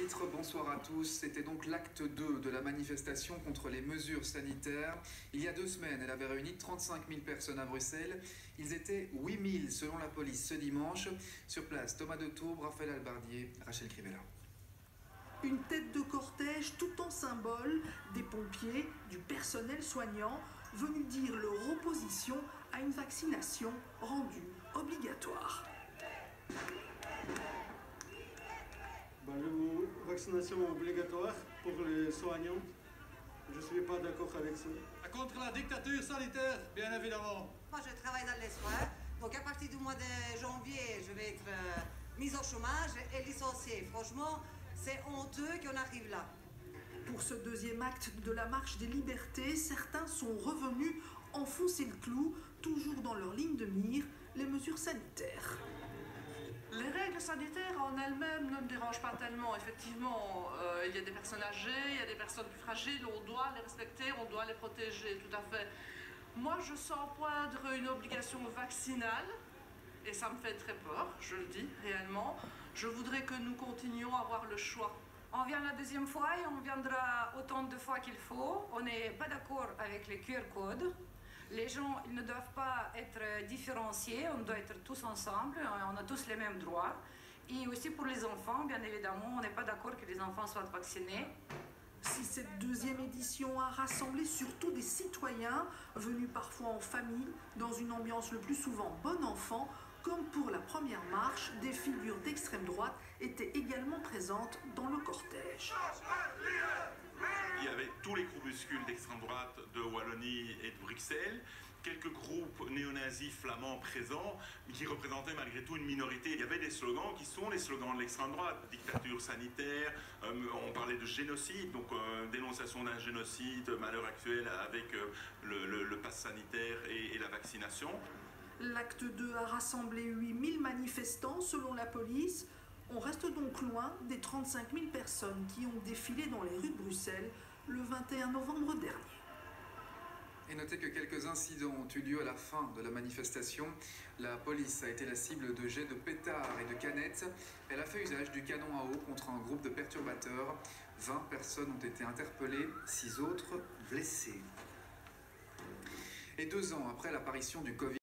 titre, bonsoir à tous. C'était donc l'acte 2 de la manifestation contre les mesures sanitaires. Il y a 2 semaines, elle avait réuni 35 000 personnes à Bruxelles. Ils étaient 8 000 selon la police ce dimanche. Sur place, Thomas de Tourbe, Raphaël Albardier, Rachel Crivella. Une tête de cortège tout en symbole, des pompiers, du personnel soignant, venus dire leur opposition à une vaccination rendue obligatoire. La vaccination obligatoire pour les soignants, je ne suis pas d'accord avec ça. Contre la dictature sanitaire, bien évidemment. Moi, je travaille dans les soins, donc à partir du mois de janvier, je vais être mise au chômage et licenciée. Franchement, c'est honteux qu'on arrive là. Pour ce deuxième acte de la marche des libertés, certains sont revenus enfoncer le clou, toujours dans leur ligne de mire, les mesures sanitaires. Les règles sanitaires en elles-mêmes ne me dérangent pas tellement. Effectivement, il y a des personnes âgées, il y a des personnes plus fragiles, on doit les respecter, on doit les protéger, tout à fait. Moi, je sens poindre une obligation vaccinale, et ça me fait très peur, je le dis réellement. Je voudrais que nous continuions à avoir le choix. On vient la deuxième fois et on viendra autant de fois qu'il faut. On n'est pas d'accord avec les QR codes. Les gens, ils ne doivent pas être différenciés, on doit être tous ensemble, on a tous les mêmes droits. Et aussi pour les enfants, bien évidemment, on n'est pas d'accord que les enfants soient vaccinés. Si cette deuxième édition a rassemblé surtout des citoyens, venus parfois en famille, dans une ambiance le plus souvent bon enfant, comme pour la première marche, des figures d'extrême droite étaient également présentes dans le cortège. Il y avait tous les groupuscules d'extrême droite de Wallonie et de Bruxelles, quelques groupes néo-nazis flamands présents, qui représentaient malgré tout une minorité. Il y avait des slogans qui sont les slogans de l'extrême droite, dictature sanitaire, on parlait de génocide, donc dénonciation d'un génocide, malheur actuel avec le pass sanitaire et la vaccination. L'acte 2 a rassemblé 8 000 manifestants selon la police. On reste donc loin des 35 000 personnes qui ont défilé dans les rues de Bruxelles le 21 novembre dernier. Et notez que quelques incidents ont eu lieu à la fin de la manifestation. La police a été la cible de jets de pétards et de canettes. Elle a fait usage du canon à eau contre un groupe de perturbateurs. 20 personnes ont été interpellées, 6 autres blessées. Et 2 ans après l'apparition du Covid,